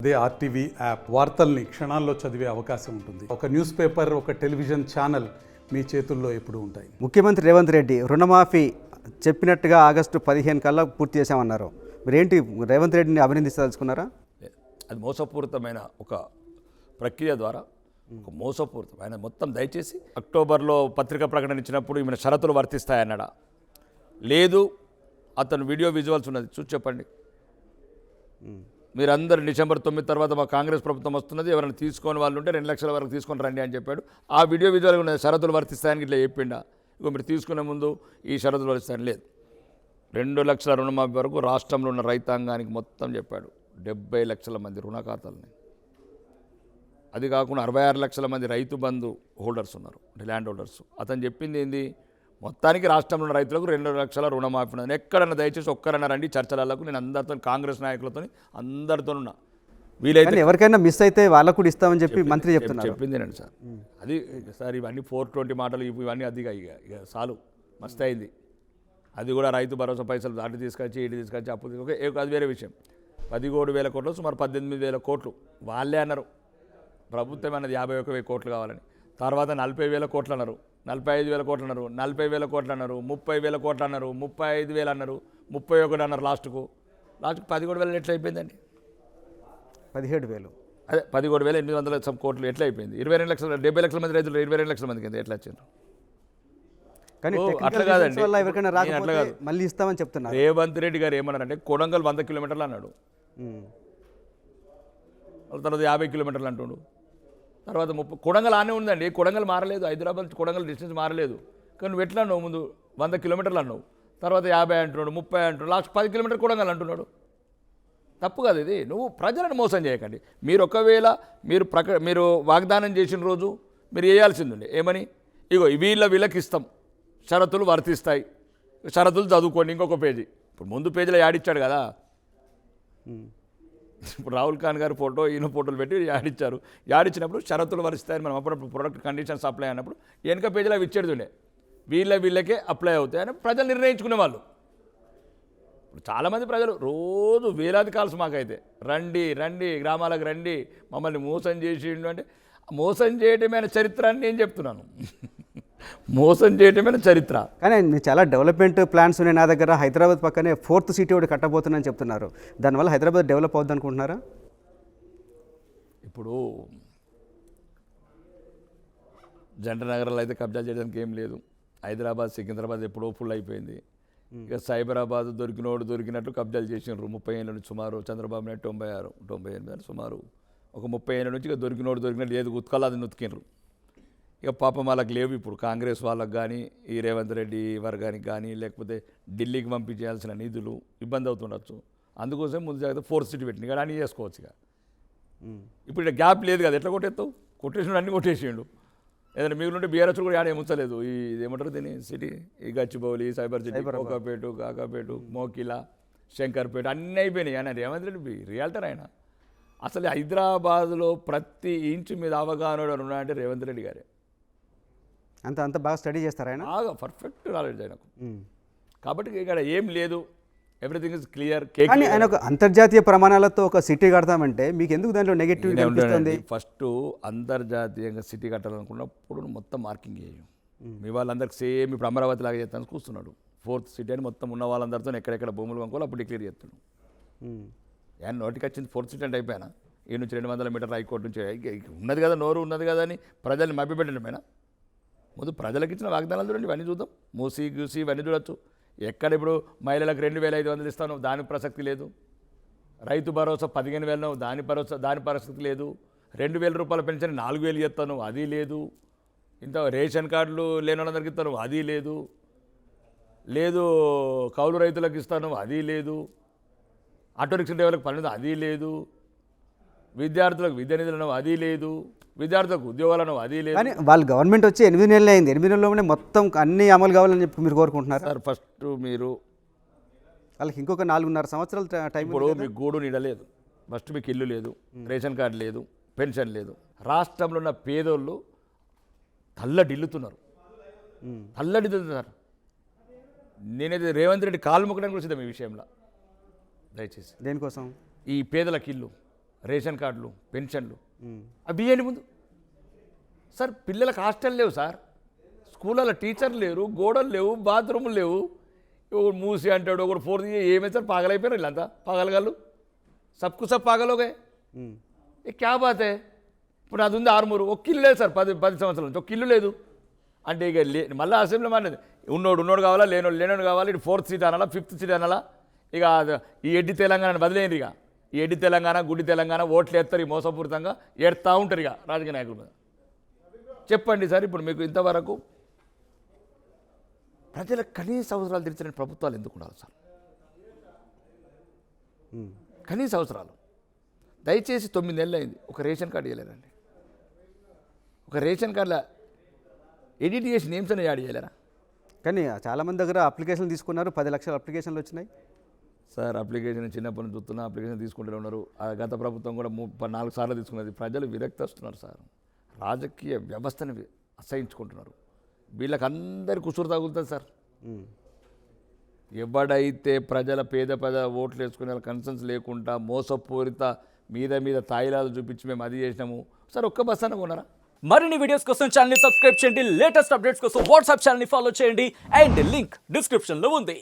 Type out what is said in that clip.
అదే RTV app వార్తల్ని క్షణాల్లో చదివే అవకాశం ఉంటుంది. ఒక న్యూస్ పేపర్, ఒక టెలివిజన్ ఛానల్ మీ చేతుల్లో ఎప్పుడూ ఉంటాయి. ముఖ్యమంత్రి రేవంత్ రెడ్డి రుణమాఫీ చెప్పినట్టుగా ఆగస్టు 15 కల్లా పూర్తి చేశామన్నారు. మీరేంటి రేవంత్ రెడ్డిని అభినందించదలుచుకున్నారా? అది మోసపూరితమైన ఒక ప్రక్రియ ద్వారా ఒక మోసపూరితం. ఆయన మొత్తం దయచేసి అక్టోబర్లో పత్రికా ప్రకటన ఇచ్చినప్పుడు ఈమె షరతులు వర్తిస్తాయన్నాడా? లేదు, అతను వీడియో విజువల్స్ ఉన్నది చూసి చెప్పండి. మీరందరూ డిసెంబర్ 9 తర్వాత మా కాంగ్రెస్ ప్రభుత్వం వస్తున్నది, ఎవరైనా తీసుకొని వాళ్ళు ఉంటే 2 లక్షల వరకు తీసుకొని రండి అని చెప్పాడు. ఆ వీడియో విజువల్ ఉన్నది. షరతులు వర్తిస్తాయని ఇట్లా చెప్పిండా? ఇక మీరు తీసుకునే ముందు ఈ షరతులు వర్తిస్తాయని లేదు. 2 లక్షల రుణమాఫీ వరకు రాష్ట్రంలో ఉన్న రైతాంగానికి మొత్తం చెప్పాడు. 70 లక్షల మంది రుణ ఖాతాలని, అది కాకుండా 66 లక్షల మంది రైతు బంధు హోల్డర్స్ ఉన్నారు, ల్యాండ్ హోల్డర్స్. అతను చెప్పింది ఏంది? మొత్తానికి రాష్ట్రంలో ఉన్న రైతులకు 2 లక్షల రుణమాఫీ ఉన్నది. ఎక్కడన్నా దయచేసి ఒక్కరన్నా రండి చర్చలకు. నేను అందరితో, కాంగ్రెస్ నాయకులతో అందరితో ఉన్నా. వీలైతే ఎవరికైనా మిస్ అయితే వాళ్ళకు కూడా ఇస్తామని చెప్పి మంత్రి చెప్తున్నారు. చెప్పిందేనండి సార్. అది సార్ ఇవన్నీ 420 మాటలు ఇవన్నీ అదిగా ఇక చాలు, మస్తు అయింది. అది కూడా రైతు భరోసా పైసలు అటు తీసుకొచ్చి ఇటు తీసుకొచ్చి అప్పు తీసుకొచ్చి, అది వేరే విషయం. 17,000 కోట్లు, సుమారు 18,000 కోట్లు వాళ్ళే అన్నారు. ప్రభుత్వం అన్నది 51,000 కోట్లు కావాలని. తర్వాత 40,000 కోట్లు అన్నారు, 45,000 కోట్లు అన్నారు, 40,000 కోట్లు అన్నారు, 30,000 కోట్లు అన్నారు, 35,000 అన్నారు, 31 అన్నారు. లాస్ట్కు 17,000 ఎట్లా అయిపోయిందండి? 17,000 అదే 17,800 కోట్లు ఎట్లా అయిపోయింది? 22 లక్షల 70 లక్షల మంది రైతులు 22 లక్షల మందికి ఎట్లా వచ్చారు? కానీ అట్లా కాదండి, అట్లా కాదు, మళ్ళీ ఇస్తామని చెప్తున్నారు. రేవంత్ రెడ్డి గారు ఏమన్నారంటే కొడంగల్ 100 కిలోమీటర్లు అన్నాడు, తర్వాత 50 కిలోమీటర్లు అంటుండు, తర్వాత 30. కొడంగల్ ఆనే ఉందండి, కొడంగల్ మారలేదు. హైదరాబాద్ కొడంగల్ డిస్టెన్స్ మారలేదు. కానీ నువ్వు ఎట్లా అన్నావు? ముందు 100 కిలోమీటర్లు అన్నావు, తర్వాత 50 అంటున్నాడు, 30 అంటున్నాడు, లాస్ట్ 10 కిలోమీటర్ కొడంగల్ అంటున్నాడు. తప్పు కదా ఇది. నువ్వు ప్రజలను మోసం చేయకండి. మీరు ఒకవేళ మీరు వాగ్దానం చేసిన రోజు మీరు వేయాల్సింది ఉండే ఏమని? ఇగో వీళ్ళకి ఇస్తాం, షరతులు వర్తిస్తాయి, షరతులు చదువుకోండి. ఇంకొక పేజీ, ఇప్పుడు ముందు పేజీలో యాడిచ్చాడు కదా. ఇప్పుడు రాహుల్ ఖాన్ గారు ఫోటో, ఈయన ఫోటోలు పెట్టి యాడిచ్చారు. యాడిచ్చినప్పుడు షరతులు వర్తిస్తాయని మనం అప్పుడప్పుడు ప్రొడక్ట్ కండిషన్స్ అప్లై అయినప్పుడు వెనక పేజీలో అవి ఇచ్చేది ఉండే. వీళ్ళకే అప్లై అవుతాయి అని ప్రజలు నిర్ణయించుకునే వాళ్ళు. ఇప్పుడు చాలామంది ప్రజలు రోజు వేలాది కాల్స్ మాకైతే రండి గ్రామాలకు రండి, మమ్మల్ని మోసం చేసిండు అంటే, మోసం చేయటమైన చరిత్ర అని నేను చెప్తున్నాను. మోసం చేయటమైన చరిత్ర. కానీ చాలా డెవలప్మెంట్ ప్లాన్స్ ఉన్నాయి నా దగ్గర. హైదరాబాద్ పక్కనే 4th సిటీ ఒకటి కట్టబోతుందని చెప్తున్నారు. దానివల్ల హైదరాబాద్ డెవలప్ అవుద్ది అనుకుంటున్నారా? ఇప్పుడు జంట నగరాలు అయితే కబ్జా చేయడానికి ఏం లేదు. హైదరాబాద్, సికింద్రాబాద్ ఎప్పుడో ఫుల్ అయిపోయింది. ఇక సైబరాబాద్ దొరికినట్టు కబ్జాలు చేసినారు 30 ఏళ్ళ నుంచి. సుమారు చంద్రబాబు నాయుడు 98 సుమారు ఒక 30 ఏళ్ళ నుంచి ఇక దొరికినట్టు ఏది ఉత్కలు అది ఉతికినరు. ఇక పాపం వాళ్ళకి లేవు. ఇప్పుడు కాంగ్రెస్ వాళ్ళకి కానీ, ఈ రేవంత్ రెడ్డి వర్గానికి కానీ, లేకపోతే ఢిల్లీకి పంపించాల్సిన నిధులు ఇబ్బంది అవుతుండొచ్చు. అందుకోసం ముందు జాగ్రత్త 4th సిటీ పెట్టింది కానీ అన్నీ చేసుకోవచ్చు. ఇక ఇప్పుడు ఇక్కడ గ్యాప్ లేదు కదా, ఎట్లా కొట్టేస్తావు? కొట్టేసిండు, అన్నీ కొట్టేసిండు. ఏదైనా మిగిలింటే బీఆర్ఎస్ కూడా ఏమైనా ఉంచలేదు. ఇది ఏమంటారు దీన్ని, సిటీ, ఈ గచ్చిబౌలి, సైబర్ సిటీ, కోకాపేట, కాకాపేట, మోకిలా, శంకర్పేట అన్నీ అయిపోయినాయి. ఆయన రేవంత్ రెడ్డి రియాల్టర్. ఆయన అసలు హైదరాబాద్లో ప్రతి ఇంచు మీద అవగాహన ఉన్నాయంటే రేవంత్ రెడ్డి గారే. అంత బాగా స్టడీ చేస్తారు ఆయన, బాగా పర్ఫెక్ట్ నాలెడ్జ్ ఆయనకు. కాబట్టి ఇక్కడ ఏం లేదు, ఎవ్రీథింగ్ ఇస్ క్లియర్. కానీ ఆయన ఒక అంతర్జాతీయ ప్రమాణాలతో ఒక సిటీ కడతామంటే మీకు ఎందుకు దాంట్లో నెగటివ్ అనిపిస్తుంది? ఫస్ట్ అంతర్జాతీయంగా సిటీ కట్టాలనుకున్నప్పుడు మొత్తం మార్కింగ్ చేయు. మీ వాళ్ళందరికీ సేమ్ ఇప్పుడు అమరావతి లాగా చేస్తాను కూర్చున్నాడు. 4th సిటీ అని మొత్తం ఉన్న వాళ్ళందరితో ఎక్కడెక్కడ భూములు కొనుక్కోవాలి అప్పుడు డిక్లేర్ చేస్తాడు. ఆయన నోటికి వచ్చింది 4th సిటీ అంటే అయిపోయినా ఈ నుంచి 200 మీటర్ల హైకోర్టు నుంచి ఉన్నది కదా, నోరు ఉన్నది కదా అని ప్రజల్ని మభ్యపెట్టడమేనా? ముందు ప్రజలకు ఇచ్చిన వాగ్దానాలు చూడండి, ఇవన్నీ చూద్దాం. మూసి గూసి ఇవన్నీ చూడొచ్చు. ఎక్కడ ఇప్పుడు మహిళలకు 2,500 ఇస్తాను, దానికి ప్రసక్తి లేదు. రైతు భరోసా 15,000, దాని ప్రసక్తి లేదు. 2,000 రూపాయల పెన్షన్ 4,000 ఇస్తాను, అది లేదు. ఇంత రేషన్ కార్డులు లేని వాళ్ళందరికీ ఇస్తాను, అది లేదు. కౌలు రైతులకు ఇస్తాను, అది లేదు. ఆటో రిక్షా డ్రైవర్లకు పని, అది లేదు. విద్యార్థులకు విద్యా నిధులను, అది లేదు. విద్యార్థులకు ఉద్యోగాలను, అది లేదు. కానీ వాళ్ళు గవర్నమెంట్ వచ్చి 8 నెలలు అయింది. 8 నెలల్లోనే మొత్తం అన్ని అమలు కావాలని చెప్పి మీరు కోరుకుంటున్నారు సార్? ఫస్ట్ మీరు వాళ్ళకి ఇంకొక 4.5 సంవత్సరాలు టైం. ఇప్పుడు మీకు గూడు నీడలేదు, ఫస్ట్ మీకు ఇల్లు లేదు, రేషన్ కార్డు లేదు, పెన్షన్ లేదు. రాష్ట్రంలో ఉన్న పేదోళ్ళు తల్లడిల్లుతున్నారు. నేనైతే రేవంత్ రెడ్డి కాలు మొక్కడానికి కూడా సిద్ధం ఈ విషయంలో. దయచేసి దేనికోసం? ఈ పేదలకు ఇల్లు రేషన్ కార్డులు, పెన్షన్లు అవి ఇవ్వండి ముందు. సార్ పిల్లలకు హాస్టల్ లేవు సార్, స్కూళ్ళలో టీచర్లు లేరు, గోడలు లేవు, బాత్రూములు లేవు. ఒకడు మూసి అంటాడు, ఒకడు ఫోర్త్ ఏమైతే సార్ పాగలైపోయారు వీళ్ళంతా పాగలగాళ్ళు. సబ్కు సబ్ పాగలోగే ఏ క్యా బాత్ హై. ఇప్పుడు అది ఉంది ఆర్మూరు, ఒక ఇల్లు లేదు సార్, 10 సంవత్సరాల నుంచి ఒక ఇల్లు లేదు. అంటే ఇక మళ్ళీ అసెంబ్లీ మానేది ఉన్నోడు కావాలా, లేనోడు కావాలి. ఇటు 4th సీట్ అనాలా, 5th సీట్ అనాలా. ఇక ఈ ఎడ్డి తెలంగాణ వదిలేయండి. ఇక ఈ ఎడ్డి తెలంగాణ, గుడ్డి తెలంగాణ ఓట్లు వేస్తారు, ఈ మోసపూరితంగా ఏడుతూ ఉంటారు ఇక రాజకీయ నాయకుల మీద. చెప్పండి సార్, ఇప్పుడు మీకు ఇంతవరకు ప్రజలకు కనీస అవసరాలు తీర్చిన ప్రభుత్వాలు ఎందుకు ఉండాలి సార్? కనీస అవసరాలు దయచేసి 9 నెలలు అయింది, ఒక రేషన్ కార్డు ఇవ్వలేరండి. ఒక రేషన్ కార్డులో ఎడిట్ చేసి నేమ్స్ అని యాడ్ చేయలేరా? కానీ చాలామంది దగ్గర అప్లికేషన్లు తీసుకున్నారు, 10 లక్షల అప్లికేషన్లు వచ్చినాయి. సార్ అప్లికేషన్ చిన్నప్పటి నుంచి చూస్తున్నా, అప్లికేషన్ తీసుకుంటూనే ఉన్నారు. ఆ గత ప్రభుత్వం కూడా 4 సార్లు తీసుకున్నది. ప్రజలు విరక్తి వస్తున్నారు సార్, రాజకీయ వ్యవస్థని అసహించుకుంటున్నారు. వీళ్ళకందరి కుసురు తగులుతుంది సార్. ఎవడైతే ప్రజల పేద ఓట్లు వేసుకునే కన్సర్న్స్ లేకుండా మోసపూరిత మీద తాయిలాలు చూపించి మేము అది చేసినాము సార్, ఒక్క బస్ అన్న కొన్నారా? మరిన్ని వీడియోస్ కోసం ఛానల్ ని సబ్స్క్రైబ్ చేయండి, లేటెస్ట్ అప్డేట్స్ కోసం వాట్సాప్ ఛానల్ ని ఫాలో చేయండి అండ్ లింక్ డిస్క్రిప్షన్ లో ఉంది.